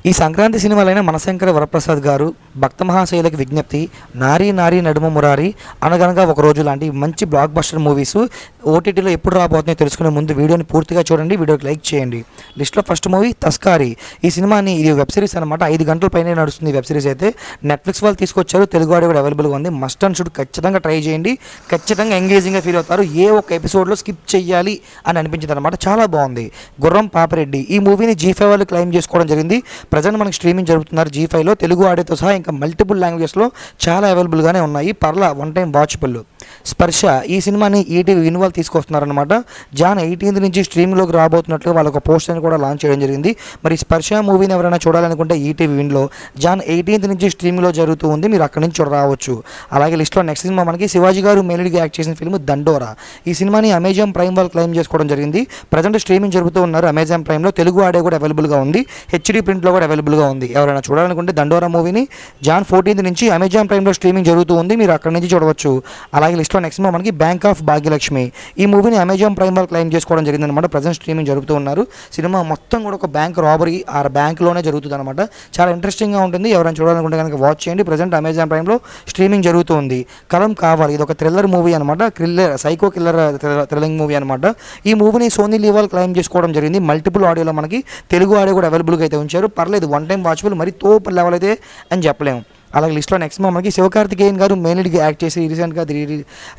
ఈ సంక్రాంతి సినిమాలైన మనశంకర వరప్రసాద్ గారు, భక్త మహాశయులకు విజ్ఞప్తి, నారీ నారీ నడుమ మురారి, అనగనగా ఒక రోజు లాంటి మంచి బ్లాక్ బస్టర్ మూవీస్ ఓటీటీలో ఎప్పుడు రాబోతున్నాయో తెలుసుకునే ముందు వీడియోని పూర్తిగా చూడండి, వీడియోకి లైక్ చేయండి. లిస్ట్లో ఫస్ట్ మూవీ తస్కారీ. ఈ సినిమాని ఇది వెబ్ సిరీస్ అనమాట. 5 గంటల పైనే నడుస్తుంది వెబ్ సిరీస్ అయితే. నెట్ఫ్లిక్స్ వాళ్ళు తీసుకొచ్చారు, తెలుగు ఆడియో కూడా అవైలబుల్గా ఉంది. మస్ట్ అండ్ షుడ్ ఖచ్చితంగా ట్రై చేయండి, ఖచ్చితంగా ఎంగేజింగ్గా ఫీల్ అవుతారు. ఏ ఒక్క ఎపిసోడ్లో స్కిప్ చేయాలి అని అనిపించింది అనమాట. చాలా బాగుంది. గుర్రం పాపిరెడ్డి ఈ మూవీని G5 వాళ్ళు క్లెయిమ్ చేసుకోవడం జరిగింది. ప్రజెంట్ మనకి స్ట్రీమింగ్ జరుగుతున్నారు G5లో, తెలుగు ఆడియోతో సహా ఇంకా మల్టిపుల్ లాంగ్వేజెస్లో చాలా అవైలబుల్గానే ఉన్నాయి. పర్లా వన్ టైం వాచబుల్. స్పర్శ ఈ సినిమాని ఈటీవీ విన్ వాళ్ళు తీసుకొస్తున్నారనమాట. జాన్ 18th నుంచి స్ట్రీమింగ్లోకి రాబోతున్నట్లు వాళ్ళ ఒక పోస్టర్ని కూడా లాంచ్ చేయడం జరిగింది. మరి స్పర్శ మూవీని ఎవరైనా చూడాలనుకుంటే ఈటీవీ విన్లో జాన్ 18th నుంచి స్ట్రీమింగ్లో జరుగుతూ ఉంది, మీరు అక్కడి నుంచి రావచ్చు. అలాగే లిస్ట్లో నెక్స్ట్ సినిమా మనకి శివాజీ గారు మెయిన్గా యాక్ట్ చేసిన ఫిల్మ్ దండోరా. ఈ సినిమాని అమెజాన్ ప్రైమ్ వాళ్ళు క్లెయిమ్ చేసుకోవడం జరిగింది. ప్రజెంట్ స్ట్రీమింగ్ జరుగుతూ ఉన్నారు అమెజాన్ ప్రైమ్లో. తెలుగు ఆడియో కూడా అవైలబుల్గా ఉంది, హెచ్డీ ప్రింట్లో కూడా అవైలబుల్గా ఉంది. ఎవరైనా చూడాలనుకుంటే దండోరా మూవీని జాన్ 14th నుంచి అమెజాన్ ప్రైమ్లో స్ట్రీమింగ్ జరుగుతూ ఉంది, మీరు అక్కడి నుంచి చూడవచ్చు. అలాగే లిస్ట్లో నెక్స్ట్ మనకి బ్యాంక్ ఆఫ్ భాగ్యలక్ష్మి. ఈ మూవీని అమెజాన్ ప్రైమ్ వాళ్ళు క్లెయిమ్ చేసుకోవడం జరిగింది అనమాట. ప్రజెంట్ స్ట్రీమింగ్ జరుగుతూ ఉన్నారు. సినిమా మొత్తం కూడా ఒక బ్యాంక్ రాబరీ ఆ బ్యాంక్లోనే జరుగుతుంది అనమాట. చాలా ఇంట్రెస్టింగ్గా ఉంటుంది. ఎవరైనా చూడాలనుకుంటే కనుక వాచ్ చేయండి. ప్రజెంట్ అమెజాన్ ప్రైమ్లో స్ట్రీమింగ్ జరుగుతూ ఉంది. కలం కావాలి ఇది ఒక థ్రిల్లర్ మూవీ అనమాట. సైకో కిల్లర్ థ్రిల్లింగ్ మూవీ అనమాట. ఈ మూవీని సోనీ లీవ్ వాళ్ళు క్లెయిమ్ చేసుకోవడం జరిగింది. మల్టిపుల్ ఆడియోలో మనకి తెలుగు ఆడియో కూడా అవైలబుల్గా అయితే ఉంచారు. పర్లేదు, వన్ టైం వాచబుల్, మరి తోపు లెవెల్ అయితే అని చెప్పలేము. అలాగే లిస్ట్లో నెక్స్ట్ మనకి శివకార్తికేయన్ గారు మెయిన్ లీడ్గా యాక్ట్ చేసి రీసెంట్గా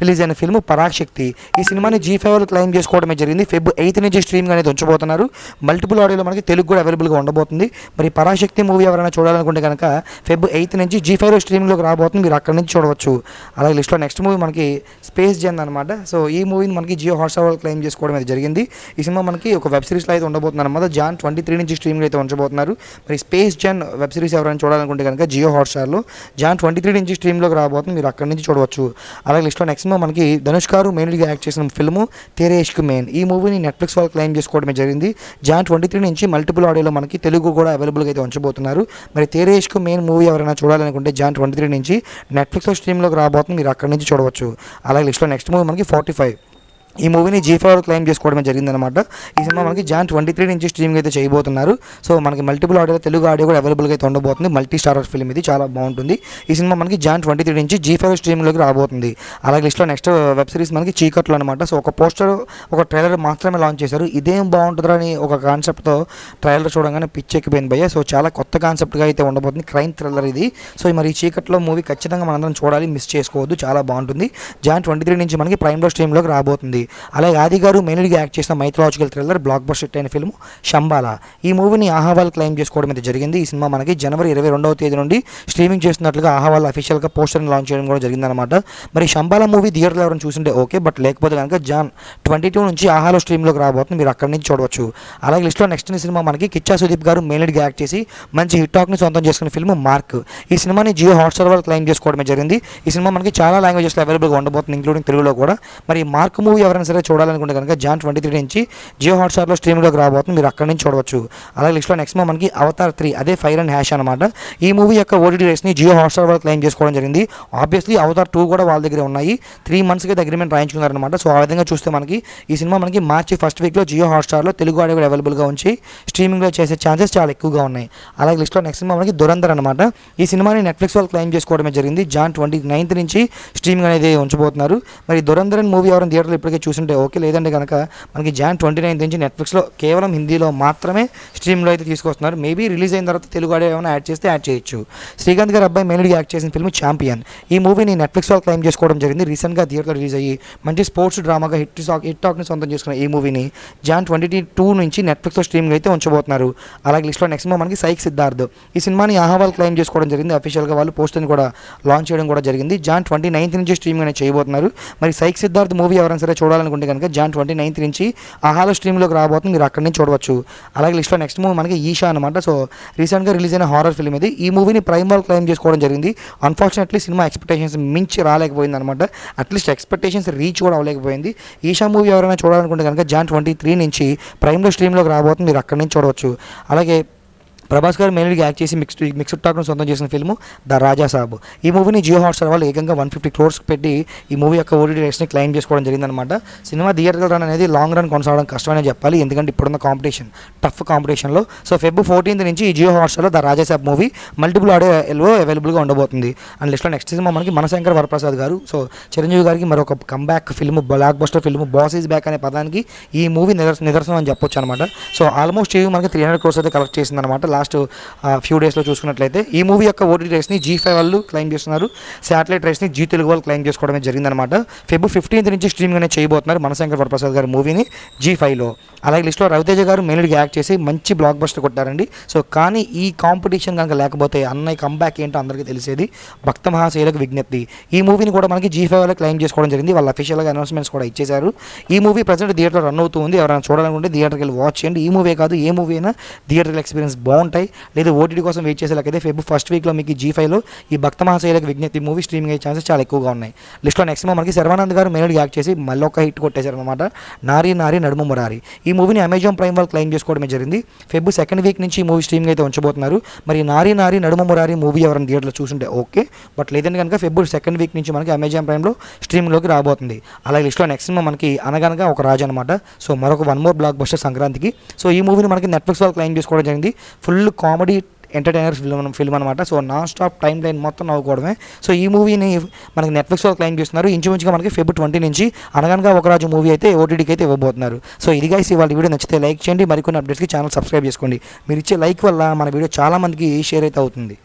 రిలీజ్ అయిన ఫిల్మ్ పరాశక్తి. ఈ సినిమాని G5 వాళ్ళు క్లెయిమ్ చేసుకోవడమే జరిగింది. Feb 8th నుంచి స్ట్రీమింగ్ అనేది ఉంచబోతున్నారు. మల్టిపుల్ ఆడియోలో మనకి తెలుగు కూడా అవైలబుల్గా ఉండబోతుంది. మరి పరాశక్తి మూవీ ఎవరైనా చూడాలనుకుంటే కనుక Feb 8th నుంచి G5లో స్ట్రీమింగ్లోకి రాబోతుంది, మీరు అక్కడి నుంచి చూడవచ్చు. అలాగే లిస్ట్లో నెక్స్ట్ మూవీ మనకి స్పేస్ జెన్ అనమాట. సో ఈ మూవీని మనకి జియో హాట్స్టార్ వాళ్ళు క్లెయిమ్ చేసుకోవడం అయితే జరిగింది. ఈ సినిమా మనకి ఒక వెబ్ సిరీస్లో అయితే ఉండబోతుంది అనమాట. జాన్ 23 నుంచి స్ట్రీమింగ్ అయితే ఉంచబోతున్నారు. మరి స్పేస్ జెన్ వెబ్ సిరీస్ ఎవరైనా చూడాలనుకుంటే కనుక జియో హాట్స్టార్లో జాన్ 23 నుంచి స్ట్రీమ్లోకి రాబోతుంది, మీరు అక్కడి నుంచి చూడవచ్చు. అలాగే లిస్ట్లో నెక్స్ట్ మనకి ధనుష్ గారు మెయిన్గా యాక్ట్ చేసిన ఫిల్ము తేరే ఇష్క్ మెయిన్. ఈ మూవీని నెట్ఫ్లిక్స్ వాళ్ళు క్లెయిమ్ చేసుకోవడమే జరిగింది. జాన్ 23 నుంచి మల్టిపుల్ ఆడియోలో మనకి తెలుగు కూడా అవైలబుల్గా అయితే ఉంచబోతున్నారు. మరి తేరే ఇష్క్ మెయిన్ మూవీ ఎవరైనా చూడాలనుకుంటే జాన్ 23 నుంచి నెట్ఫ్లిక్స్లో స్ట్రీమ్లోకి రాబోతుంది, మీరు అక్కడి నుంచి చూడవచ్చు. అలాగే లిస్ట్లో నెక్స్ట్ మూవీ మనకి 45. ఈ మూవీని G5 వాళ్ళు క్లెయిమ్ చేసుకోవడమే జరిగిందనమాట. ఈ సినిమా మనకి జాన్ 23 నుంచి స్ట్రీమింగ్ అయితే చేయబోతున్నారు. సో మనకి మల్టిపుల్ ఆడియో తెలుగు ఆడియో కూడా అవైలబుల్గా అయితే ఉండబోతుంది. మల్టీ స్టారర్ ఫిల్మ్ ఇది, చాలా బాగుంటుంది. ఈ సినిమా మనకి జాన్ 23 నుంచి G5 స్ట్రీమింగ్లోకి రాబోతుంది. అలాగే లిస్ట్లో నెక్స్ట్ వెబ్ సిరీస్ మనకి చీకట్లు అనమాట. సో ఒక పోస్టర్ ఒక ట్రైలర్ మాత్రమే లాంచ్ చేశారు. ఇదేం బాగుంటుందా అని ఒక కాన్సెప్ట్తో ట్రైలర్ చూడగానే పిచ్చెక్కిపోయింది భయ్య. సో చాలా కొత్త కాన్సెప్ట్గా అయితే ఉండబోతుంది, క్రైమ్ థ్రిల్లర్ ఇది. సో మరి ఈ చీకట్లో మూవీ ఖచ్చితంగా మనందరం చూడాలి, మిస్ చేసుకోవద్దు, చాలా బాగుంటుంది. జాన్ 23 నుంచి మనకి ప్రైమ్లో స్ట్రీమ్లోకి రాబోతుంది. అలాగే ఆది గారు మెయిన్గా యాక్ట్ చేసిన mythological thriller block buster hit అయిన ఫిల్మ్ శంబాలా. ఈ మూవీని ఆహావాల్ క్లెయిమ్ చేసుకోవడం అయితే జరిగింది. ఈ సినిమా మనకి జనవరి 22వ తేదీ నుండి స్ట్రీమింగ్ చేస్తున్నట్లుగా ఆహావాల్ అఫీషియల్గా పోస్టర్ని లాంచ్ చేయడం కూడా జరిగిందనమాట. మరి శంబాలా మూవీ థియేటర్లో ఎవరైనా చూసింటే ఓకే, బట్ లేకపోతే కనుక జాన్ 22 నుంచి ఆహాలో స్ట్రీమ్లోకి రాబోతుంది, మీరు అక్కడి నుంచి చూడవచ్చు. అలాగే లిస్ట్లో నెక్స్ట్ సినిమా మనకి కిచ్చా సుదీప్ గారు మెయిన్గా యాక్ట్ చేసి మంచి హిట్ టాక్ని సొంతం చేసుకున్న ఫిల్మ్ మార్క్. ఈ సినిమాని జియో హాట్స్టార్ వాళ్ళు క్లెయిమ్ చేసుకోవడమే జరిగింది. ఈ సినిమా మనకి చాలా లాంగ్వేజెస్లో అవైలబుల్గా ఉండబోతుంది, ఇంక్లూడింగ్ తెలుగులో కూడా. మరి మార్క్ మూవీ ఎవరైనా సరే చూడాలనుకుంటే కనుక జాన్ 23 నుంచి జియో హాట్స్టార్లో స్ట్రీమ్లోకి రాబోతుంది, మీరు అక్కడి నుంచి చూడవచ్చు. అలాగే లిస్ట్లో నెక్స్ట్ మనకి అవతార్ 3, అదే ఫైర్ అండ్ హ్యాష్ అనమాట. ఈ మూవీ యొక్క ఓటీటీ రైట్స్ని జియో హాట్స్టార్ వాళ్ళు క్లెయిమ్ చేసుకోవడం జరిగింది. ఆబ్వియస్లీ అవతార్ 2 కూడా వాళ్ళ దగ్గర ఉన్నాయి. 3 monthsకి అగ్రిమెంట్ రాయించుకున్నారనమాట. సో ఆ విధంగా చూస్తే మనకి ఈ సినిమా మనకి మార్చి 1st వీక్లో జియో హాట్స్టార్లో తెలుగు ఆడియో కూడా అవైలబుల్గా ఉంచి స్ట్రీమింగ్లో చేసే ఛాన్సెస్ చాలా ఎక్కువగా ఉన్నాయి. అలాగే లిస్ట్లో నెక్స్ట్ సినిమా మనకి దురంధర్ అనమాట. ఈ సినిమాని నెట్ఫ్లిక్స్ వాళ్ళు క్లెయిమ్ చేసుకోవడమే జరిగింది. జాన్ 29th నుంచి స్ట్రీమింగ్ అనేది ఉంచబోతున్నారు. మరి దురంధర్ మూవీ ఎవరైనా థియేటర్లో ఇప్పటికే చూసింటే ఓకే, లేదంటే కనుక మనకి జాన్ 29th నుంచి నెట్ఫ్లిక్స్లో కేవలం హిందీలో మాత్రమే స్ట్రీమ్లో అయితే తీసుకొస్తున్నారు. మేబీ రిలీజ్ అయిన తర్వాత తెలుగు ఆడియో ఏమైనా యాడ్ చేస్తే యాడ్ చేయొచ్చు. శ్రీకాంత్ గారు అబ్బాయి మెయిన్గా యాక్ట్ చేసిన ఫిల్మ్ ఛాంపియన్. ఈ మూవీని నెట్ఫ్లిక్స్ వాళ్ళు క్లెయిమ్ చేసుకోవడం జరిగింది. రీసెంట్గా థియేటర్లో రిలీజ్ అయ్యి మంచి స్పోర్ట్స్ డ్రామాగా హిట్ టాక్ని సొంతం చేసుకున్న ఈ మూవీని జాన్ 22 నుంచి నెట్ఫ్లిక్స్లో స్ట్రీమింగ్ అయితే ఉంచబోతున్నారు. అలాగే లిస్ట్లో నెక్స్ట్ మనకి సైక్ సిద్ధార్థ్. ఈ సినిమాని ఆహావాల్ క్లెయిమ్ చేసుకోవడం జరిగింది. అఫీషియల్గా వాళ్ళు పోస్టర్ని కూడా లాంచ్ చేయడం కూడా జరిగింది. జాన్ 29th నుంచి స్ట్రీమింగ్ అనేది చేయబోతున్నారు. మరి సైక్ సిద్ధార్థ్ మూవీ ఎవరైనా సరే చూడాలనుకుంటే కనుక జాన్ 29th నుంచి ఆహాలో స్ట్రీమ్లోకి రాబోతుంది, మీరు అక్కడి నుంచి చూడవచ్చు. అలాగే లిస్ట్లో నెక్స్ట్ మూవీ మనకి ఈషా అనమాట. సో రీసెంట్గా రిలీజ్ అయిన హారర్ ఫిల్మ్ ఇది. ఈ మూవీని ప్రైమ్ వాళ్ళు క్లెయిమ్ చేసుకోవడం జరిగింది. అన్ఫార్చునేట్లీ సినిమా ఎక్స్పెక్టేషన్స్ మించి రాలేకపోయింది అనమాట. అట్లీస్ట్ ఎక్స్పెక్టేషన్స్ రీచ్ కూడా అవ్వలేకపోయింది. ఈషా మూవీ ఎవరైనా చూడాలనుకుంటే కనుక జాన్ 23 నుంచి ప్రైమ్లో స్ట్రీమ్లోకి రాబోతుంది, మీరు అక్కడి నుంచి చూడవచ్చు. అలాగే ప్రభాస్ గారు మెయిన్గా యాక్ట్ చేసి మిక్స్డ్ టాక్ను సొంతం చేసిన ఫిల్మ్ ద రాజా సాబ్. ఈ మూవీని జియో హాట్స్టార్ వాళ్ళు ఏకంగా 150 crores పెట్టి ఈ మూవీ యొక్క ఓటీటీ రైట్స్ని క్లెయిమ్ చేసుకోవడం జరిగిందనమాట. సినిమా థియేటర్ రన్ అనేది లాంగ్ రన్ కొనసాగడం కష్టమనే చెప్పాలి, ఎందుకంటే ఇప్పుడున్న కాంపిటీషన్ టఫ్ కాంపిటీషన్లో. సో Feb 14th నుంచి ఈ జియో హాట్స్టార్లో the Raja Saab movie multiple ఆడియోలో అవైలబుల్గా ఉండబోతుంది. అండ్ లిస్ట్లో నెక్స్ట్ సినిమా మనకి మనశంకర్ వరప్రసాద్ గారు. సో చిరంజీవి గారికి మరొక comeback film, block buster film boss is back అనే పదానికి ఈ మూవీ నిదర్శనం అని చెప్పొచ్చు అనమాట. సో ఆల్మోస్ట్ ఈ మనకి 300 crores అయితే కలెక్ట్ చేసిందనమాట లాస్ట్ ఫ్యూ డేస్లో చూసుకున్నట్లయితే. ఈ మూవీ యొక్క ఓటీటీ రైట్స్ని G5 వాళ్ళు క్లెయిమ్ చేస్తున్నారు, శాటిలైట్ రైట్స్ని జీ తెలుగు వాళ్ళు క్లెయిమ్ చేసుకోవడమే జరిగిందనమాట. Feb 15th నుంచి స్ట్రీమింగ్ అనేది చేయబోతున్నారు మనశంకర్ వరప్రసాద్ గారి మూవీని G5లో. అలాగే లిస్ట్లో రవితేజ గారు మెయిన్గా యాక్ట్ చేసి మంచి బ్లాక్ బస్టర్ కొట్టారండి. సో కానీ ఈ కాంపిటీషన్ కనుక లేకపోతే అన్నయ్య కంబ్యాక్ ఏంటో అందరికీ తెలిసేది. భక్త మహాశైలకు విజ్ఞప్తి ఈ మూవీని కూడా మనకి G5 వాళ్ళే క్లెయిమ్ చేసుకోవడం జరిగింది. వాళ్ళు అఫీషియల్గా అనౌన్స్మెంట్స్ కూడా ఇచ్చేశారు. ఈ మూవీ ప్రజెంట్ థియేటర్లో రన్ అవుతుంది, ఎవరైనా చూడాలనుకుంటే థియేటర్కి వెళ్ళి వాచ్ చేయండి. ఈ మూవీ కాదు ఏ మూవీ అయినా థియేటర్ ఎక్స్పీరియన్స్ బాగుంటాయి. లేదా ఓటీటీ కోసం వెయిట్ చేసేలాగైతే Feb 1st weekలో మీకు G5లో ఈ భక్త మహాశైలకు విజ్ఞప్తి మూవీ స్ట్రీమింగ్ అయ్యే ఛాన్సెస్ చాలా ఎక్కువగా ఉన్నాయి. లిస్ట్లో నెక్స్ట్ మనకి శర్వానంద్ గారు మెయిన్గా యాక్ట్ చేసి మళ్ళీ ఒక హిట్ కొట్టేశారనమాట, నారీ నారీ నడుమ మురారి. ఈ మూవీని అమెజాన్ ప్రైమ్ వాళ్ళు క్లెయిమ్ చేసుకోవడమే జరిగింది. Feb 2nd week నుంచి ఈ మూవీ స్ట్రీమింగ్ అయితే ఉంచబోతున్నారు. మరి నారీ నారీ నడుమ మురారి మూవీ ఎవరైనా థియేటర్లో చూసుంటే ఓకే, బట్ లేదంటే కనుక Feb 2nd week నుంచి మనకి అమెజాన్ ప్రైమ్లో స్ట్రీమింగ్లోకి రాబోతుంది. అలాగే లిస్ట్లో నెక్స్ట్ సినిమా మనకి అనగనగా ఒక రాజు అనమాట. సో మరొక వన్ మోర్ బ్లాక్ బస్టర్ సంక్రాంతికి. సో ఈ మూవీని మనకి నెట్ఫ్లిక్స్ వాళ్ళు క్లెయిమ్ చేసుకోవడం జరిగింది. ఫుల్ కామెడీ ఎంటర్టైనర్ ఫిల్మ్ అనమాట. So non stop time line మొత్తం నవ్వుకోవడమే. సో ఈ మూవీని మనకి నెట్ఫ్లిక్స్ వాళ్ళు క్లెయిమ్ చేస్తున్నారు. ఇంచుమించుగా మనకి Feb 20 నుంచి అనగనగా ఒక రాజు మూవీ అయితే ఓటీటీకి అయితే ఇవ్వబోతున్నారు. సో ఇది గైస్ ఇవాళ వీడియో నచ్చితే లైక్ చేయండి, మరికొన్ని అప్డేట్స్కి ఛానల్ సబ్స్క్రైబ్ చేసుకోండి. మీరు ఇచ్చే లైక్ వల్ల మన వీడియో చాలా మందికి షేర్ అయితే అవుతుంది.